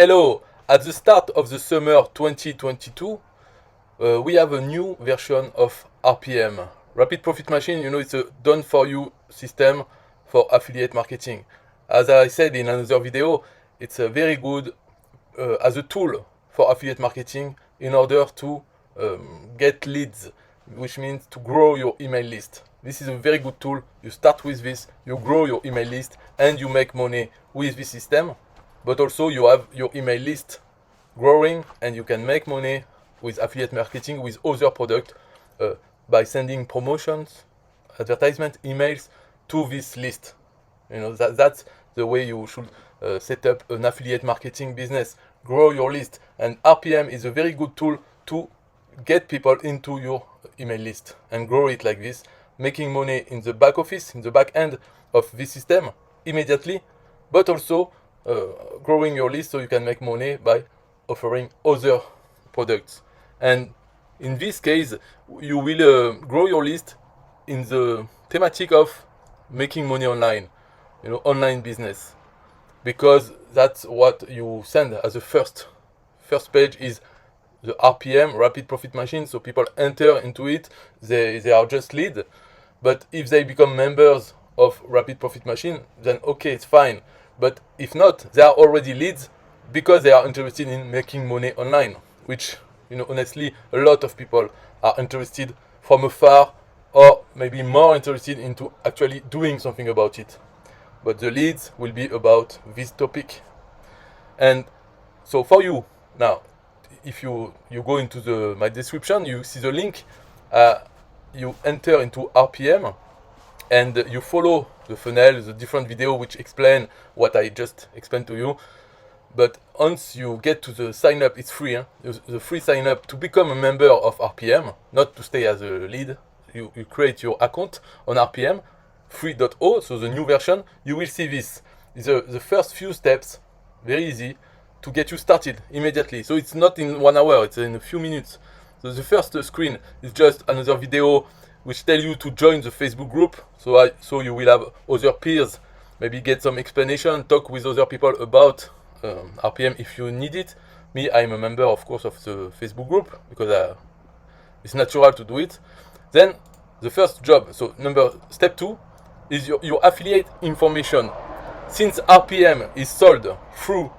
Hello! At the start of the summer 2022, we have a new version of RPM. Rapid Profit Machine, it's a done-for-you system for affiliate marketing. As I said in another video, it's a very good as a tool for affiliate marketing in order to get leads, which means to grow your email list. This is a very good tool. You start with this, you grow your email list, and you make money with this system. But also you have your email list growing, and you can make money with affiliate marketing with other products by sending promotions, advertisement, emails to this list. That's the way you should set up an affiliate marketing business. Grow your list, and RPM is a very good tool to get people into your email list and grow it like this, making money in the back office, in the back end of this system immediately, but also growing your list so you can make money by offering other products. And in this case, you will grow your list in the thematic of making money online, online business, because that's what you send as a first page is the RPM, Rapid Profit Machine. So people enter into it, they are just lead. But if they become members of Rapid Profit Machine, then okay, it's fine. But if not, they are already leads because they are interested in making money online, which, honestly, a lot of people are interested from afar, or maybe more interested into actually doing something about it. But the leads will be about this topic. And so for you, now, if you go into my description, you see the link, you enter into RPM, and you follow the funnel, the different video which explain what I just explained to you. But once you get to the sign up, it's free. The free sign up to become a member of RPM, not to stay as a lead. You create your account on RPM 3.0, so the new version. You will see this. The first few steps, very easy to get you started immediately. So it's not in 1 hour, it's in a few minutes. So the first screen is just another video which tell you to join the Facebook group. So you will have other peers, maybe get some explanation, talk with other people about RPM if you need it. Me, I'm a member, of course, of the Facebook group because it's natural to do it. Then the first job, so step 2 is your affiliate information. Since RPM is sold through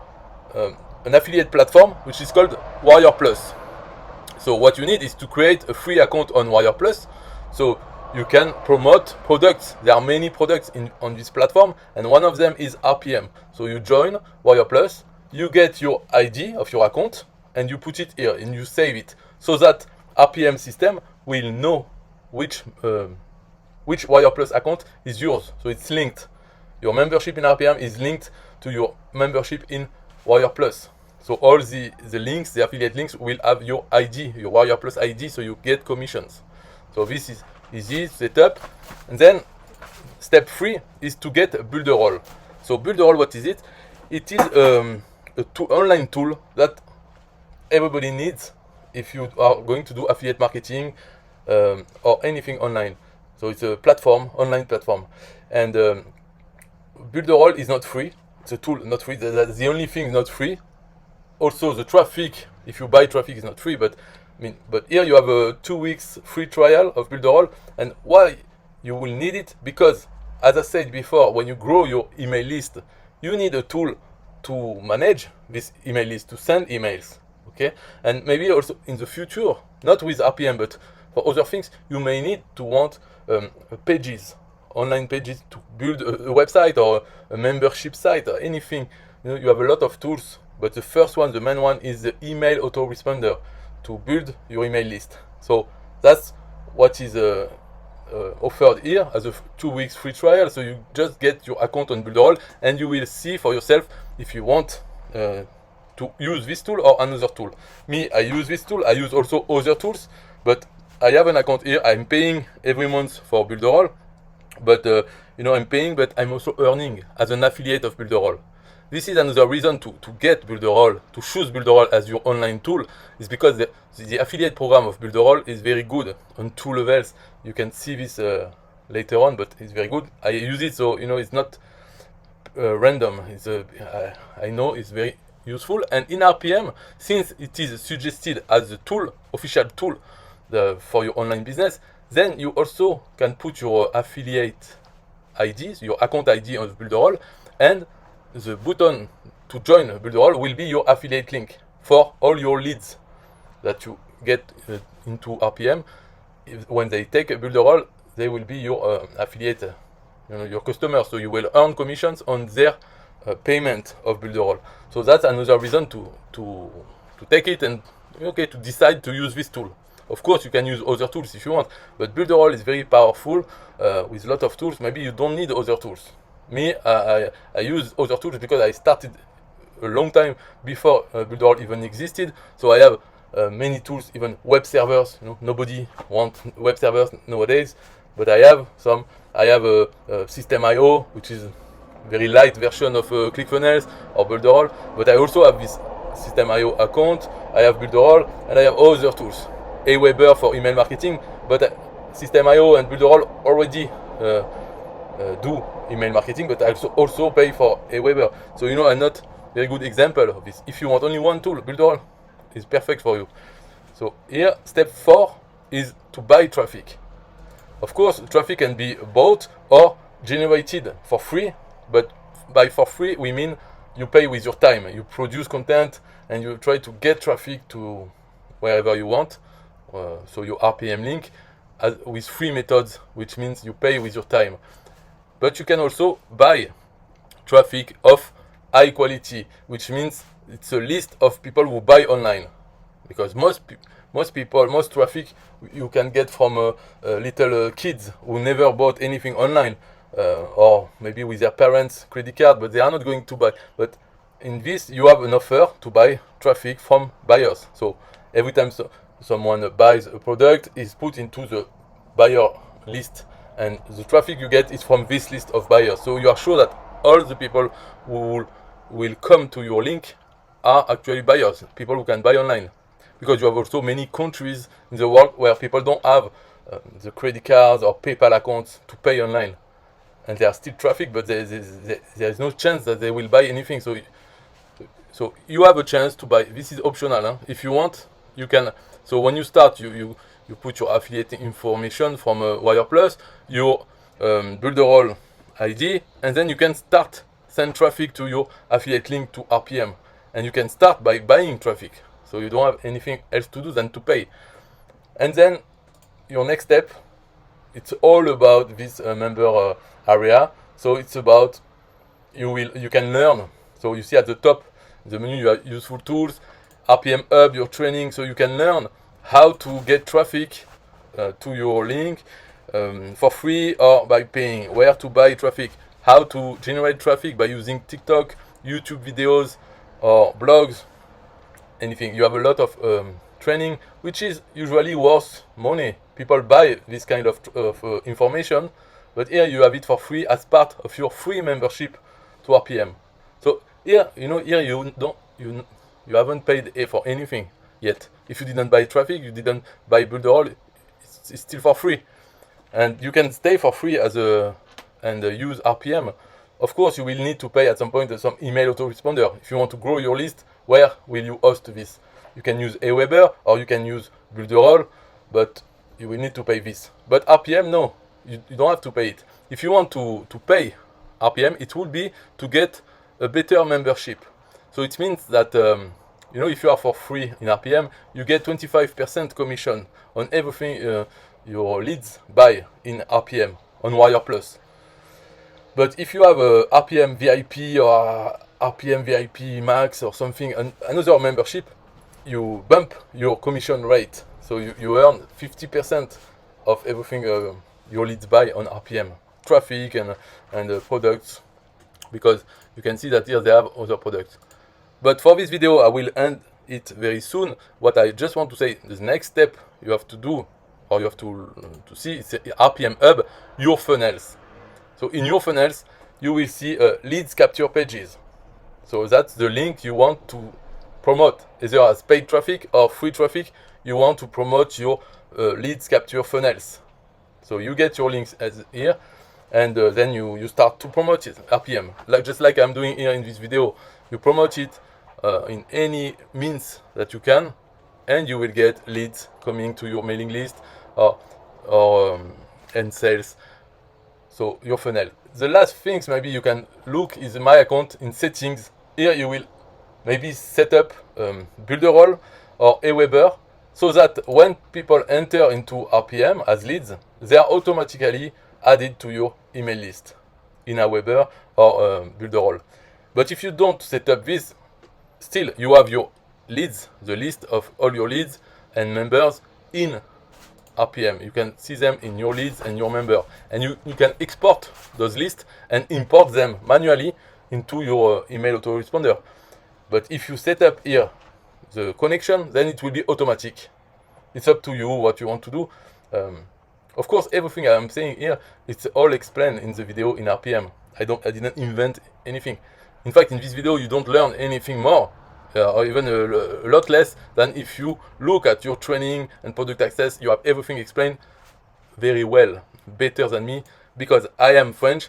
an affiliate platform which is called Warrior Plus. So what you need is to create a free account on Warrior Plus, so you can promote products. There are many products on this platform, and one of them is RPM. So you join Warrior Plus, you get your ID of your account, and you put it here, and you save it, so that RPM system will know which Warrior Plus account is yours. So it's linked. Your membership in RPM is linked to your membership in Warrior Plus. So all the links, the affiliate links, will have your ID, your Warrior Plus ID, so you get commissions. So this is easy setup. And then step 3 is to get a Builderall. So Builderall, what is it? It is an online tool that everybody needs if you are going to do affiliate marketing or anything online. So it's a platform, online platform. And Builderall is not free. It's a tool, not free. That's the only thing not free. Also, the traffic, if you buy traffic, is not free, but here you have a 2 weeks free trial of Builderall. And why you will need it? Because, as I said before, when you grow your email list, you need a tool to manage this email list, to send emails, okay? And maybe also in the future, not with RPM, but for other things, you may need to want pages, online pages to build a website or a membership site or anything. You have a lot of tools. But the first one, the main one, is the email autoresponder to build your email list. So that's what is offered here as a 2 weeks free trial. So you just get your account on Builderall, and you will see for yourself if you want to use this tool or another tool. Me, I use this tool. I use also other tools, but I have an account here. I'm paying every month for Builderall, but I'm paying, but I'm also earning as an affiliate of Builderall. This is another reason to get Builderall, to choose Builderall as your online tool, is because the affiliate program of Builderall is very good on 2 levels. You can see this later on, but it's very good. I use it, so it's not random. I know it's very useful. And in RPM, since it is suggested as a tool, official tool for your online business, then you also can put your affiliate IDs, your account ID on Builderall, and the button to join Builderall will be your affiliate link for all your leads that you get into RPM. When they take a Builderall, they will be your affiliate, your customers. So you will earn commissions on their payment of Builderall. So that's another reason to take it and to decide to use this tool. Of course, you can use other tools if you want, but Builderall is very powerful with a lot of tools. Maybe you don't need other tools. Me, I use other tools because I started a long time before Builderall even existed. So I have many tools, even web servers. Nobody wants web servers nowadays, but I have some. I have a System.io, which is a very light version of ClickFunnels or Builderall, but I also have this System.io account. I have Builderall, and I have other tools. Aweber for email marketing, but System.io and Builderall already do email marketing, but I also pay for Aweber. So I'm not very good example of this. If you want only one tool, Builderall is perfect for you. So here, step 4 is to buy traffic. Of course, traffic can be bought or generated for free, but by for free we mean you pay with your time. You produce content and you try to get traffic to wherever you want. So your RPM link with free methods, which means you pay with your time. But you can also buy traffic of high quality, which means it's a list of people who buy online. Because most traffic you can get from little kids who never bought anything online, or maybe with their parents' credit card, but they are not going to buy. But in this, you have an offer to buy traffic from buyers. So every time someone buys a product, is put into the buyer list, and the traffic you get is from this list of buyers. So you are sure that all the people who will come to your link are actually buyers, people who can buy online. Because you have also many countries in the world where people don't have the credit cards or PayPal accounts to pay online, and there are still traffic, but there is no chance that they will buy anything. So you have a chance to buy. This is optional. If you want, you can. So when you start, you put your affiliate information from WirePlus, your Builderall ID, and then you can send traffic to your affiliate link to RPM, and you can start by buying traffic. So you don't have anything else to do than to pay. And then your next step, it's all about this member area. So it's about you can learn. So you see at the top the menu, you have useful tools, RPM Hub, your training, so you can learn how to get traffic to your link for free or by paying, where to buy traffic, how to generate traffic by using TikTok, YouTube videos, or blogs, anything. You have a lot of training, which is usually worth money. People buy this kind of information, but here you have it for free as part of your free membership to RPM. So here, you haven't paid for anything yet. If you didn't buy traffic, you didn't buy Builderall, it's still for free, and you can stay for free and use RPM. Of course, you will need to pay at some point some email autoresponder. If you want to grow your list, where will you host this? You can use Aweber or you can use Builderall, but you will need to pay this. But RPM, no, you don't have to pay it. If you want to pay RPM, it will be to get a better membership. So it means that if you are for free in RPM, you get 25% commission on everything your leads buy in RPM on WirePlus. But if you have a RPM VIP or RPM VIP Max or something, another membership, you bump your commission rate. So you earn 50% of everything your leads buy on RPM. Traffic and products, because you can see that here they have other products. But for this video, I will end it very soon. What I just want to say, the next step you have to do, or you have to see, is RPM Hub, your funnels. So in your funnels, you will see leads capture pages. So that's the link you want to promote, either as paid traffic or free traffic. You want to promote your leads capture funnels. So you get your links as here, and then you start to promote it, RPM, just like I'm doing here in this video. You promote it in any means that you can, and you will get leads coming to your mailing list or and sales. So your funnel. The last things maybe you can look is my account in settings. Here you will maybe set up Builderall or Aweber so that when people enter into RPM as leads, they are automatically added to your email list in Aweber or Builderall. But if you don't set up this, still you have your leads, the list of all your leads and members in RPM. You can see them in your leads and your member, and you can export those lists and import them manually into your email autoresponder. But if you set up here the connection, then it will be automatic. It's up to you what you want to do. Of course, everything I'm saying here, it's all explained in the video in RPM. I didn't invent anything. In fact, in this video, you don't learn anything more, or even a lot less than if you look at your training and product access. You have everything explained very well, better than me, because I am French,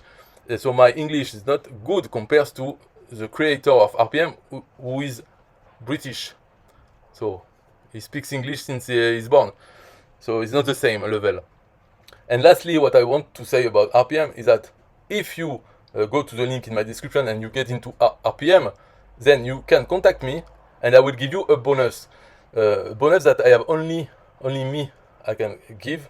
so my English is not good compared to the creator of RPM, who is British. So he speaks English since he's born. So it's not the same level. And lastly, what I want to say about RPM is that if you go to the link in my description and you get into RPM, then you can contact me and I will give you a bonus. Bonus that I have only me I can give.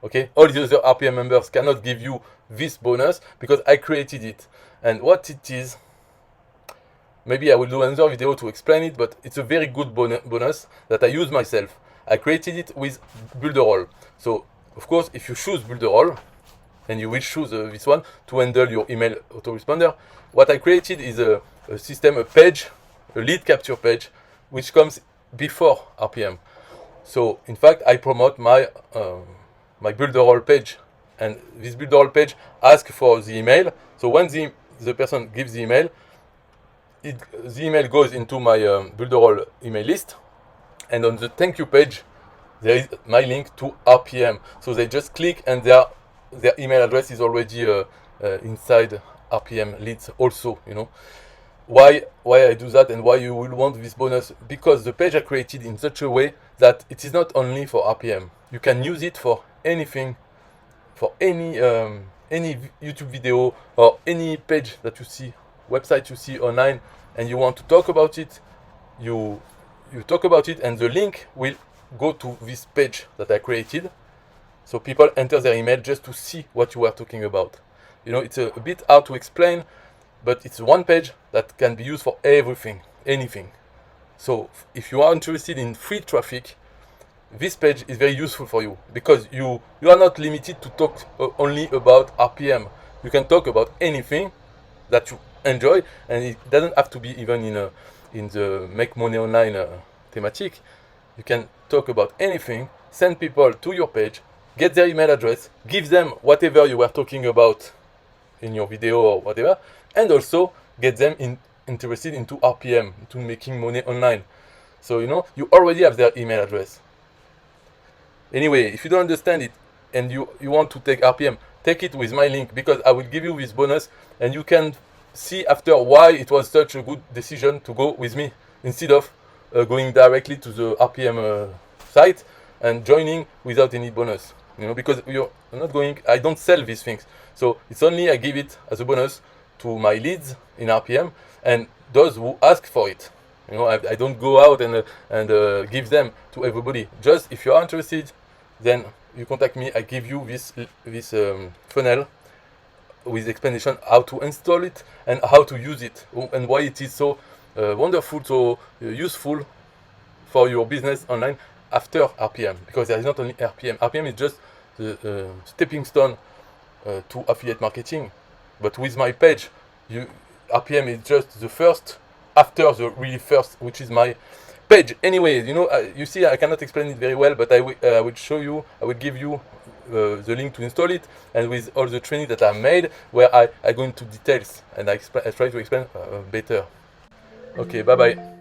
Okay, all the other RPM members cannot give you this bonus because I created it. And what it is, maybe I will do another video to explain it, but it's a very good bonus that I use myself. I created it with Builderall. So, of course, if you choose Builderall, and you will choose this one to handle your email autoresponder, what I created is a system, a page, a lead capture page, which comes before RPM. So, in fact, I promote my Builderall page, and this Builderall page asks for the email. So when the person gives the email, the email goes into my Builderall email list, and on the thank you page, there is my link to RPM. So they just click and their email address is already inside RPM leads also, you know. Why I do that and why you will want this bonus? Because the page I created in such a way that it is not only for RPM. You can use it for anything, for any YouTube video or any page that you see, website you see online, and you want to talk about it. You talk about it, and the link will go to this page that I created. So people enter their email just to see what you are talking about. You know, it's a bit hard to explain, but it's one page that can be used for everything, anything. So if you are interested in free traffic, this page is very useful for you because you are not limited to talk only about RPM. You can talk about anything that you enjoy, and it doesn't have to be even in the make money online thematic. You can talk about anything, send people to your page, get their email address, give them whatever you were talking about in your video or whatever, and also get them interested into RPM, into making money online. So, you know, you already have their email address. Anyway, if you don't understand it and you want to take RPM, take it with my link, because I will give you this bonus and you can see after why it was such a good decision to go with me instead of going directly to the RPM site and joining without any bonus. You know, because you're not going, I don't sell these things. So it's only I give it as a bonus to my leads in RPM and those who ask for it. You know, I don't go out and give them to everybody. Just if you are interested, then you contact me. I give you this funnel with explanation how to install it and how to use it and why it is so wonderful, so useful for your business online after RPM. Because there is not only RPM. RPM is just the stepping stone to affiliate marketing. But with my page, RPM is just the first after the really first, which is my page. Anyway, you know, you see, I cannot explain it very well, but I will show you, I will give you the link to install it, and with all the training that I made, where I go into details and I try to explain better. Okay, bye bye.